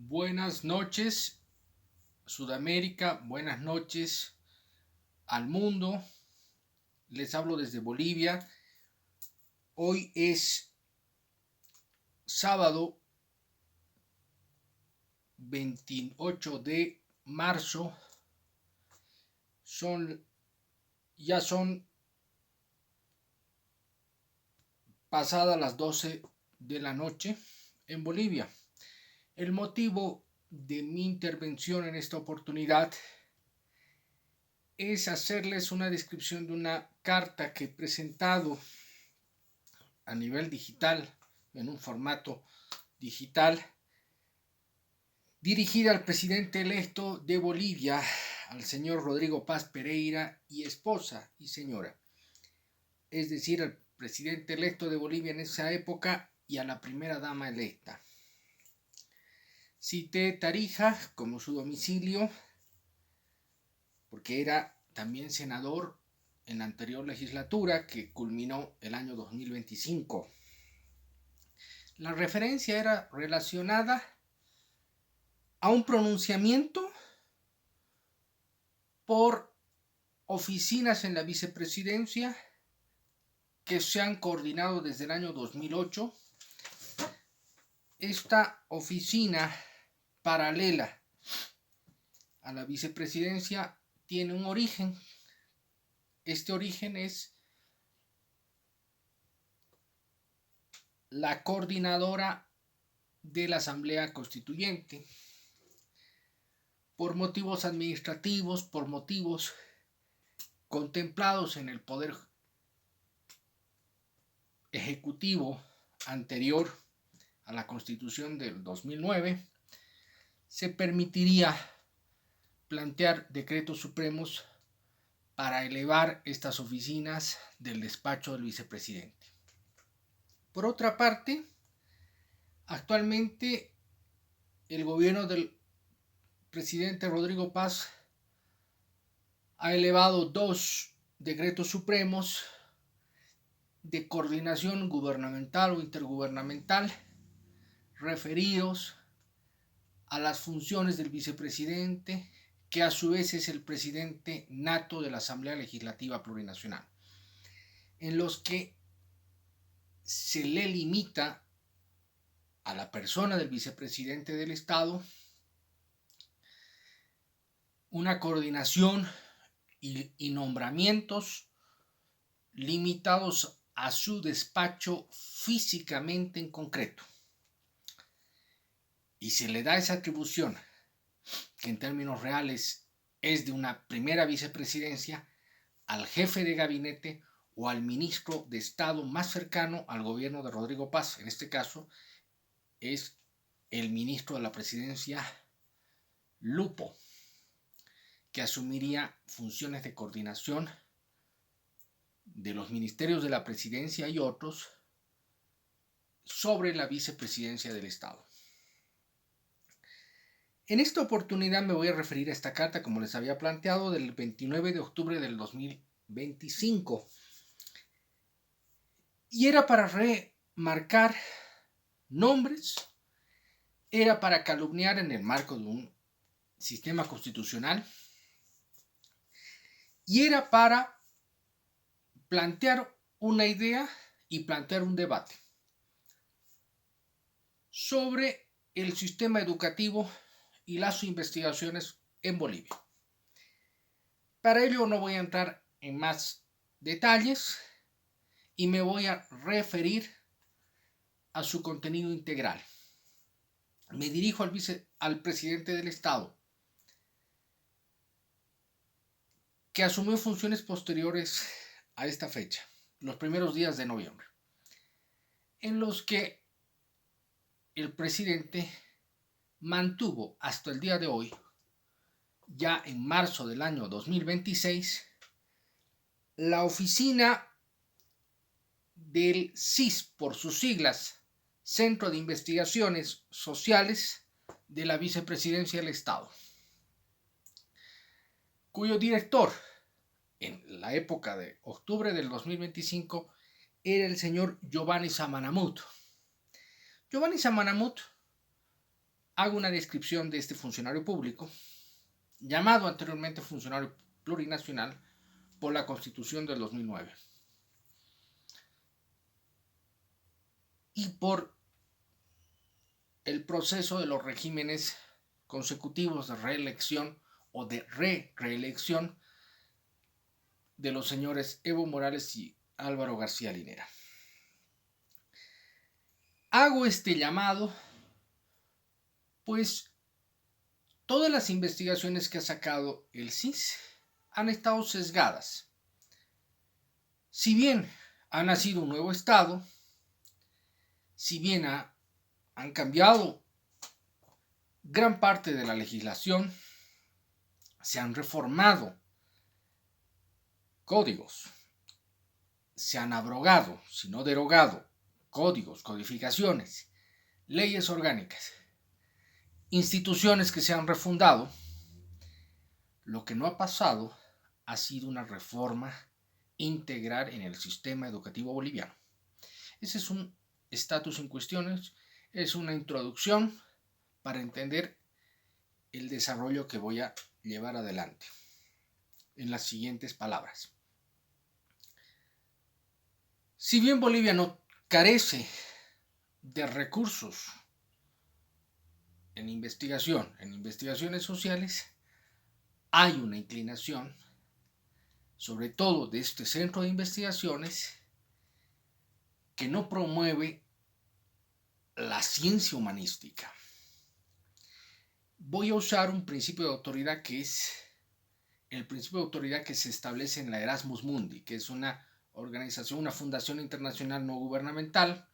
Buenas noches, Sudamérica, buenas noches al mundo. Les hablo desde Bolivia. Hoy es sábado 28 de marzo. Ya son pasadas las 12 de la noche en Bolivia. El motivo de mi intervención en esta oportunidad es hacerles una descripción de una carta que he presentado a nivel digital, en un formato digital, dirigida al presidente electo de Bolivia, al señor Rodrigo Paz Pereira, y esposa y señora, es decir, al presidente electo de Bolivia en esa época y a la primera dama electa. Cité Tarija como su domicilio porque era también senador en la anterior legislatura que culminó el año 2025. La referencia era relacionada a un pronunciamiento por oficinas en la vicepresidencia que se han coordinado desde el año 2008. Esta oficina paralela a la vicepresidencia tiene un origen. Este origen es la coordinadora de la Asamblea Constituyente. Por motivos administrativos, por motivos contemplados en el Poder Ejecutivo anterior a la Constitución del 2009, se permitiría plantear decretos supremos para elevar estas oficinas del despacho del vicepresidente. Por otra parte, actualmente el gobierno del presidente Rodrigo Paz ha elevado 2 decretos supremos de coordinación gubernamental o intergubernamental referidos a las funciones del vicepresidente, que a su vez es el presidente nato de la Asamblea Legislativa Plurinacional, en los que se le limita a la persona del vicepresidente del Estado una coordinación y nombramientos limitados a su despacho físicamente en concreto. Y se le da esa atribución, que en términos reales es de una primera vicepresidencia, al jefe de gabinete o al ministro de Estado más cercano al gobierno de Rodrigo Paz. En este caso es el ministro de la presidencia, Lupo, que asumiría funciones de coordinación de los ministerios de la presidencia y otros sobre la vicepresidencia del Estado. En esta oportunidad me voy a referir a esta carta, como les había planteado, del 29 de octubre del 2025. Y era para remarcar nombres, era para calumniar en el marco de un sistema constitucional, y era para plantear una idea y plantear un debate sobre el sistema educativo y las investigaciones en Bolivia. Para ello no voy a entrar en más detalles y me voy a referir a su contenido integral. Me dirijo al presidente del Estado, que asumió funciones posteriores a esta fecha, los primeros días de noviembre, en los que el presidente mantuvo hasta el día de hoy, ya en marzo del año 2026, la oficina del CIS, por sus siglas, Centro de Investigaciones Sociales de la Vicepresidencia del Estado, cuyo director en la época de octubre del 2025 era el señor Giovanni Samanamut. Giovanni Samanamut hago una descripción de este funcionario público, llamado anteriormente funcionario plurinacional por la Constitución del 2009 y por el proceso de los regímenes consecutivos de reelección o de reelección de los señores Evo Morales y Álvaro García Linera. Hago este llamado, pues todas las investigaciones que ha sacado el CIS han estado sesgadas. Si bien ha nacido un nuevo Estado, si bien han cambiado gran parte de la legislación, se han reformado códigos, se han abrogado, si no derogado, códigos, codificaciones, leyes orgánicas, instituciones que se han refundado, lo que no ha pasado ha sido una reforma integral en el sistema educativo boliviano. Ese es un estatus en cuestiones, es una introducción para entender el desarrollo que voy a llevar adelante en las siguientes palabras. Si bien Bolivia no carece de recursos en investigación, en investigaciones sociales, hay una inclinación, sobre todo de este centro de investigaciones, que no promueve la ciencia humanística. Voy a usar un principio de autoridad que es el principio de autoridad que se establece en la Erasmus Mundi, que es una organización, una fundación internacional no gubernamental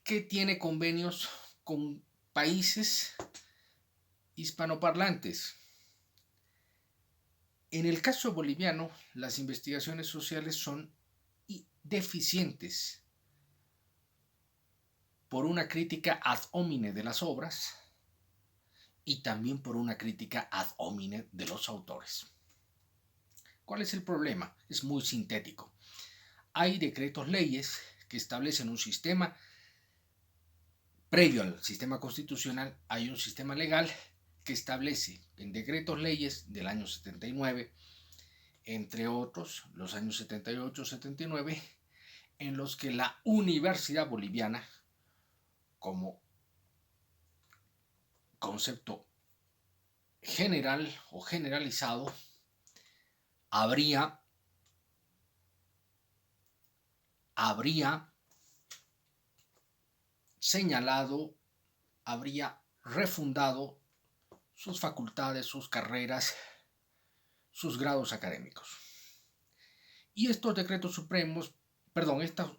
que tiene convenios con países hispanoparlantes. En el caso boliviano, las investigaciones sociales son deficientes por una crítica ad hominem de las obras y también por una crítica ad hominem de los autores. ¿Cuál es el problema? Es muy sintético. Hay decretos leyes que establecen un sistema previo al sistema constitucional, hay un sistema legal que establece en decretos leyes del año 79, entre otros los años 78, 79, en los que la Universidad Boliviana, como concepto general o generalizado, habría señalado, habría refundado sus facultades, sus carreras, sus grados académicos. Y estos decretos supremos,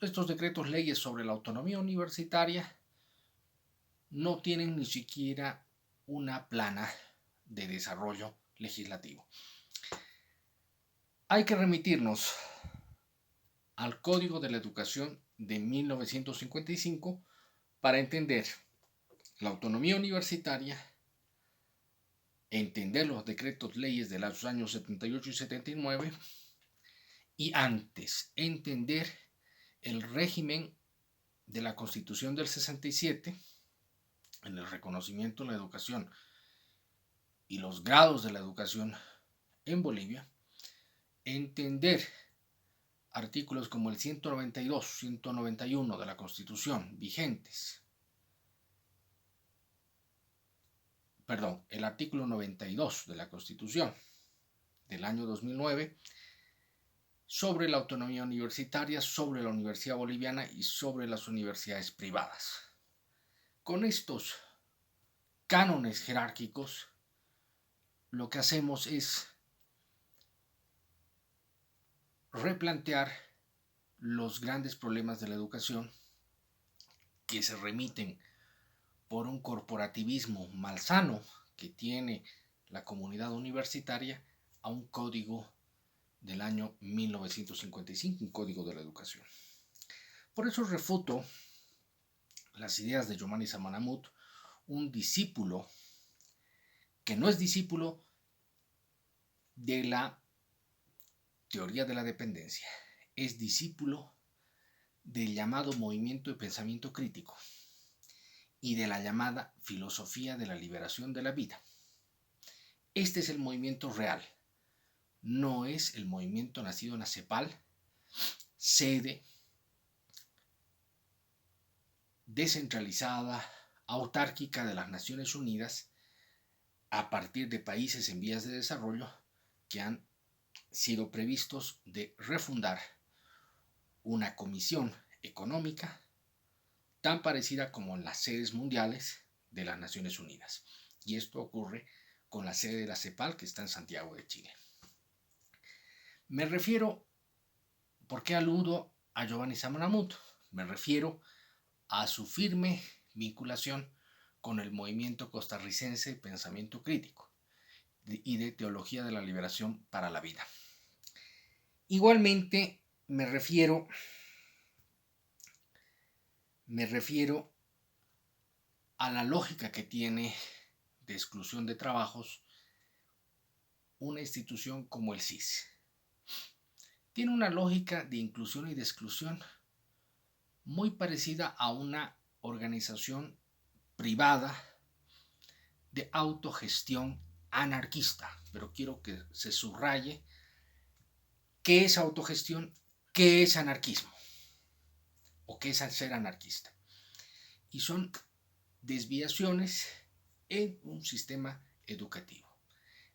estos decretos leyes sobre la autonomía universitaria no tienen ni siquiera una plana de desarrollo legislativo. Hay que remitirnos al Código de la Educación de 1955 para entender la autonomía universitaria, entender los decretos leyes de los años 78 y 79 y antes entender el régimen de la Constitución del 67 en el reconocimiento de la educación y los grados de la educación en Bolivia, entender artículos como el 192, 191 de la Constitución vigentes, el artículo 92 de la Constitución del año 2009 sobre la autonomía universitaria, sobre la Universidad Boliviana y sobre las universidades privadas. Con estos cánones jerárquicos, lo que hacemos es replantear los grandes problemas de la educación que se remiten por un corporativismo malsano que tiene la comunidad universitaria a un código del año 1955, un código de la educación. Por eso refuto las ideas de Yomani Samanamut, un discípulo que no es discípulo de la teoría de la dependencia, es discípulo del llamado movimiento de pensamiento crítico y de la llamada filosofía de la liberación de la vida. Este es el movimiento real, no es el movimiento nacido en la CEPAL, sede descentralizada, autárquica de las Naciones Unidas, a partir de países en vías de desarrollo que han sido previstos de refundar una comisión económica tan parecida como en las sedes mundiales de las Naciones Unidas. Y esto ocurre con la sede de la CEPAL, que está en Santiago de Chile. Me refiero, ¿por qué aludo a Giovanni Samaranmut? Me refiero a su firme vinculación con el movimiento costarricense de pensamiento crítico y de teología de la liberación para la vida. Igualmente me refiero a la lógica que tiene de exclusión de trabajos una institución como el CIS. Tiene una lógica de inclusión y de exclusión muy parecida a una organización privada de autogestión anarquista, pero quiero que se subraye qué es autogestión, qué es anarquismo o qué es ser anarquista. Y son desviaciones en un sistema educativo.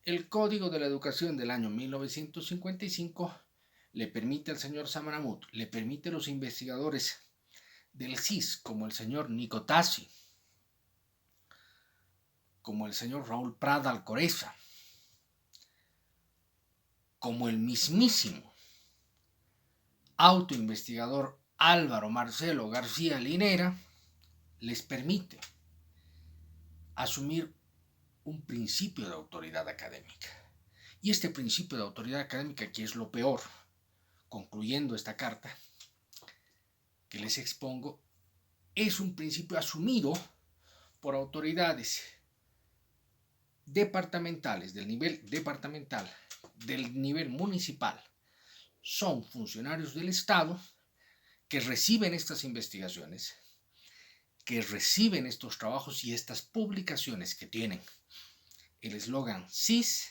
El Código de la Educación del año 1955 le permite al señor Samaranmut, le permite a los investigadores del CIS, como el señor Nicotasi, como el señor Raúl Prada Alcoreza, como el mismísimo autoinvestigador Álvaro Marcelo García Linera, les permite asumir un principio de autoridad académica. Y este principio de autoridad académica, que es lo peor, concluyendo esta carta que les expongo, es un principio asumido por autoridades departamentales, del nivel departamental, del nivel municipal. Son funcionarios del Estado que reciben estas investigaciones, que reciben estos trabajos y estas publicaciones que tienen el eslogan CIS,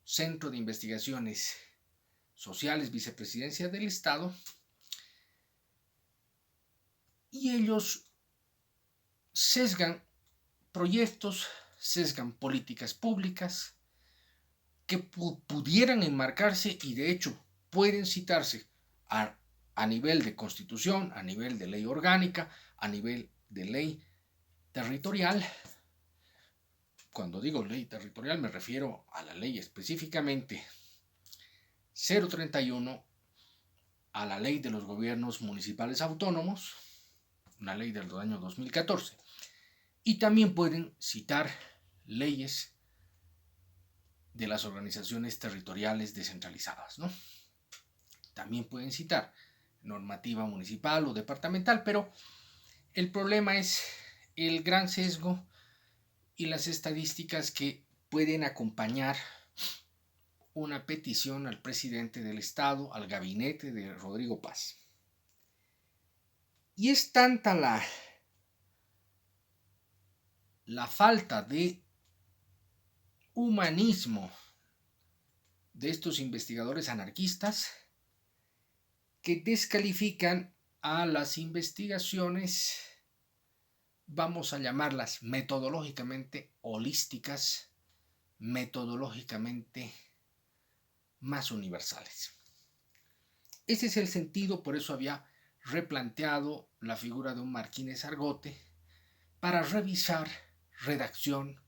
Centro de Investigaciones Sociales, Vicepresidencia del Estado, y ellos sesgan proyectos, sesgan políticas públicas que pudieran enmarcarse y de hecho pueden citarse a nivel de constitución, a nivel de ley orgánica, a nivel de ley territorial. Cuando digo ley territorial me refiero a la ley específicamente 031, a la ley de los gobiernos municipales autónomos, una ley del año 2014. Y también pueden citar leyes de las organizaciones territoriales descentralizadas, ¿no? También pueden citar normativa municipal o departamental, pero el problema es el gran sesgo y las estadísticas que pueden acompañar una petición al presidente del Estado, al gabinete de Rodrigo Paz. Y es tanta la falta de humanismo de estos investigadores anarquistas que descalifican a las investigaciones, vamos a llamarlas metodológicamente holísticas, metodológicamente más universales. Ese es el sentido, por eso había replanteado la figura de un Marquines Argote para revisar redacción,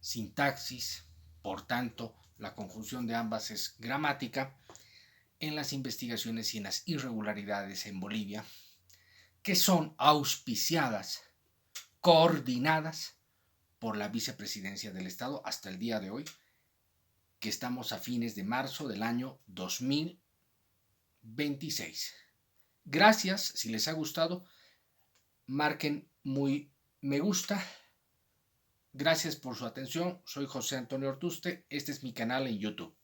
sintaxis, por tanto, la conjunción de ambas es gramática, en las investigaciones y en las irregularidades en Bolivia, que son auspiciadas, coordinadas por la Vicepresidencia del Estado hasta el día de hoy, que estamos a fines de marzo del año 2026. Gracias, si les ha gustado, marquen muy me gusta. Gracias por su atención, soy José Antonio Ortuste, este es mi canal en YouTube.